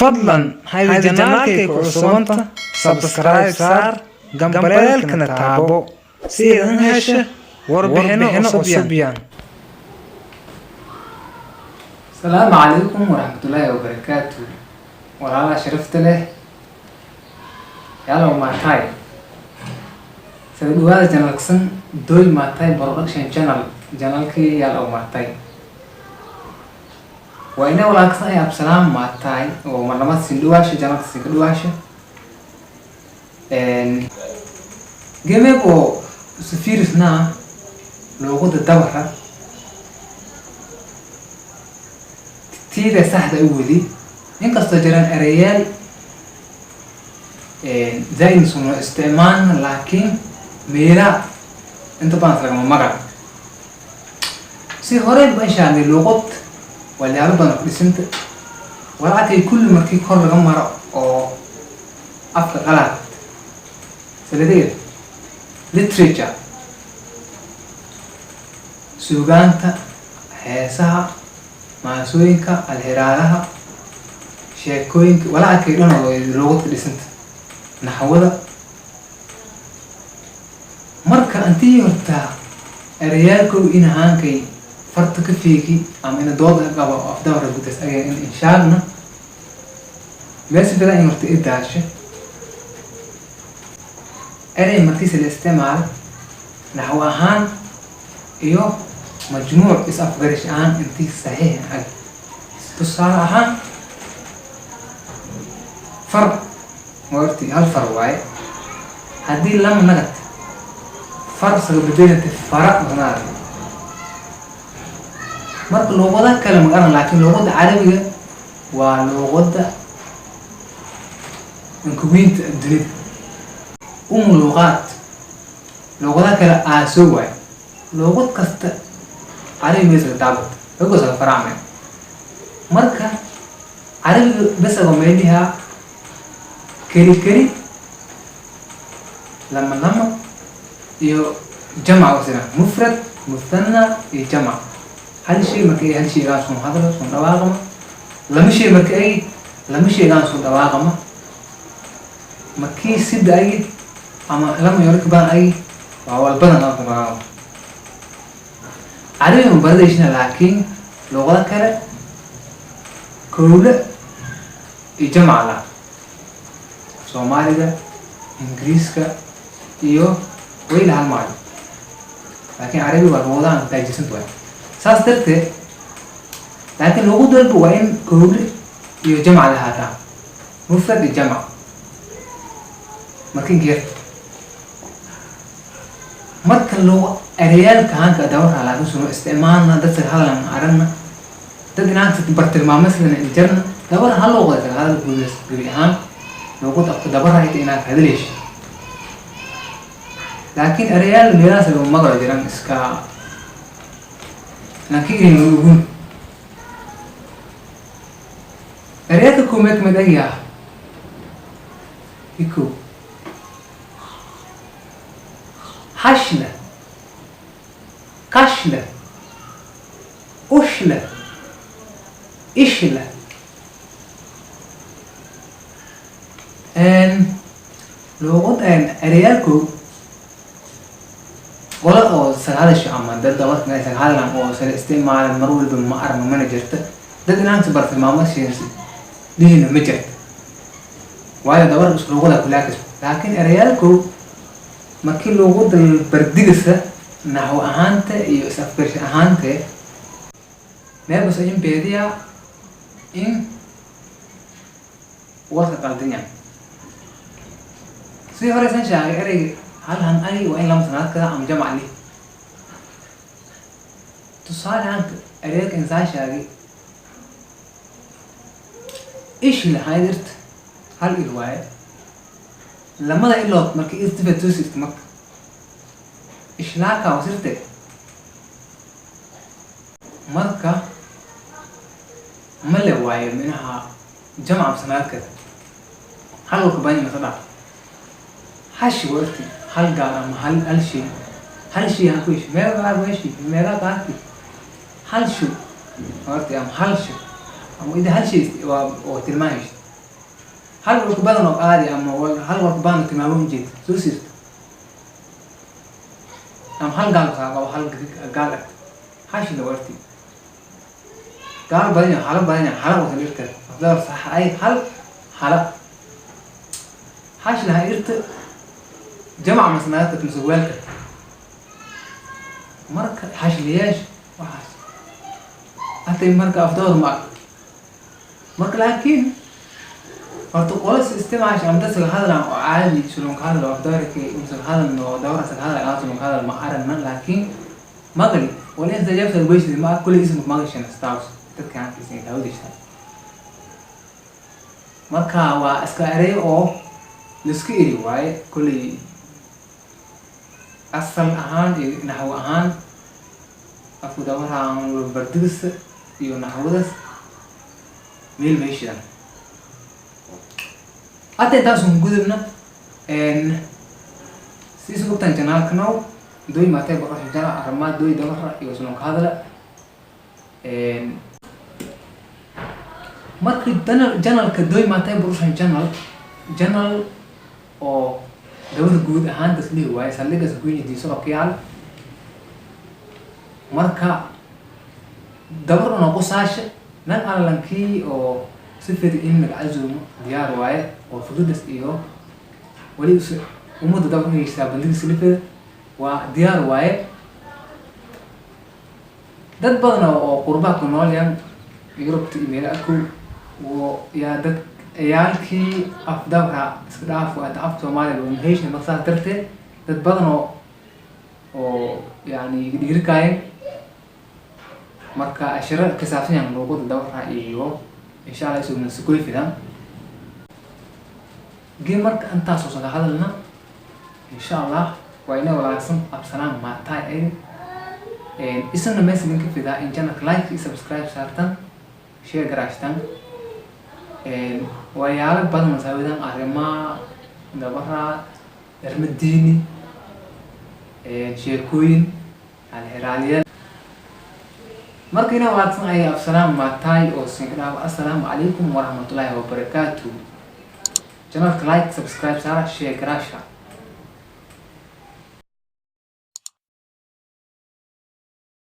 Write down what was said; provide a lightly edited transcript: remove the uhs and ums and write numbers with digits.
fadlan haydi janaalkay ku cusubanta subscribe saar gambaleelkana taabo si aad hesho warbixino cusub yan. السلام عليكم ورحمة الله وبركاته. ورانا شرفت له يلا ما تاي سيدو هذا جنال كسن دوي ما تاي برودكشن جنال كي يلا ما تاي وإنه ولا كسن يا بسلام ما تاي ومنامات سندواش جنال سندواش جميعو سفيرسنا لوجود الدورة تيدا سهلة أولي إنك استجران أريال زي نسمو استعمال لكن ميرا انت بانسلك ممرا سي هورين بانشان اللغط واللي عرضنا قسمت ولكن كل مركي كور غمرا أو أفضل غلط سلدير literature سوغانتا حيسها maasooyinka alhiraadaha sheekooyinka walaa kaydhan oo loogu dhisanta naxwada marka antii horta erayaalku in haankay farta ka fiiki ama in dooda qaba afdawra gudas ayay in inshaadna meesha in horta idaasho eray markii la isticmaal naxwo ahaan iyo مجموع إسافغريش عن انتي صحيح حاجة تصارحا فرق وقتي هالفرق واي هدي لما نغت فرق سببدين فرق هنا مرق لغة كلمة أنا لكن لغة عربية ولغة من كوينت الدنيا لغات لغة كلا آسوي لغة كست عربي بس كتابة بقول سأل فرامي مركا عربي بس أقومينها كري لما يو جمع وسنا مفرد مثنى يجمع هل شيء مكي هل شيء غاصون هذا صون دواغما لم شيء مكي لم شيء غاصون دواغما مكي سد أي أما لما يركبان أي وهو البدن أقوم عربي مبردشنا لكن لغة كلا كله يجمع لا سومالي إنجليز كا إيو ويل هالمال لكن عربي والموضوع تاجسن توي ساسترت لكن لغة دول بوين كله يجمع لهذا مفرد يجمع ممكن غير marka loo erayaalka hanka dawra lagu soo isticmaalna dadka hadalna aragna dad inaanta bartilmaameedna injarna dawra hal loo wada hadal guuleys gabi ahaan loo qabto dawra ay inaa hadaleesh laakiin erayaal meelaas oo magala jiraan iska laakiin ugu erayaalka kumeek madaya iko حشلة كشلة أشلة إشلة لو قلت أريالكو ولا أو سهل الشيء عمان ده دوت ما سهل عن أو سهل استعمال المرور بالمعر من منجرته ده دينان تبر في المعمل شيء دين مجر وهذا دور بس لغة كلها لكن أريالكو markii loogu dal bardigisa naxwo ahaanta iyo isafgarsh ahaanta meebas in beediya in warka qaldanya si hore san shaaqay erey halhan ay waa in lama sanaad kada am jamac li tusaale hanka ereyga insan shaaqay ish la haydirt hal ilwaay لما إلوت مركي إستفاد توسي استمك إشلاكا وصرت مركا ملء واي منها جمع بسنوات كذا هل وكباني مثلا حش وقتي هل قارم هل شيء هكوش ميرا قار ويشي ميرا قارتي هل شو وقتي أم هل شو أم إذا هل شيء وتلمايش hal warku badan oo qaadi ama hal warku badan tilmaamo jeed soo siirta am hal gaal qabo hal gaal hashi la warti gaal badan hal wada dhirta afdal sax ay hal hashi la irta jamac masnaadka masawalka marka hashi liyash waxaas atay marka afdal ma marka laakiin horta qolas isticmaash am dadka hadlaan oo caadi sulun ka hadlo afdarka inta hadalno dawrasa hadal sulun ka hadal ma aragna laakiin magali wala inta jabta weysdi ma kulli ismu magashan status dadka aan kiisay dawdishta marka waa iska arey oo liska iri waaye kulli asal ahaan iyo naxwo ahaan afku dawraan bardigis iyo naxwadas meel meeshan hadda intaasuu gudubna siisu gubtan janaalka now doy maatay boqorka jana arrimaha doy dabarra iyo sulun ka hadla markii janalka doy maatay boqorka janal oo dawada guud ahaan daslihi waaye saldhigaas guyidiiso qakiyaal marka dabarna noqo saasha nan alankii oo sifir in magacazumo diyaar waaye oo fududas iyo wali umada dabarkiisa bandhig silifada waa diyaar waaye dad badan oo qurbaha ku nool yan Yurubta email aku yaa dad ciyaalkii afdawra iska dhaaf waa af Soomaaliya oo heeshin marsaa darteed dad badan oo yani dhiirikaayeen marka ashara ka saabsan yahay luqadda dawra iyo insha Allah isoo naskuy fidan marka intaas oo soo hadalna insha Allah waa inoo walaacsan absanaan ma taay isna message ka fida in channel like iyo subscribe saartan share garashtan wayaala badan masaawidan arrimaha dabara darmadiini sheekooyin alhiraaliya markina walaacsan ay absanaan ma taay oo sinqaab assalaamu alaykum wa rahmatullahi wa barakatuh channel like subscribe share garashtan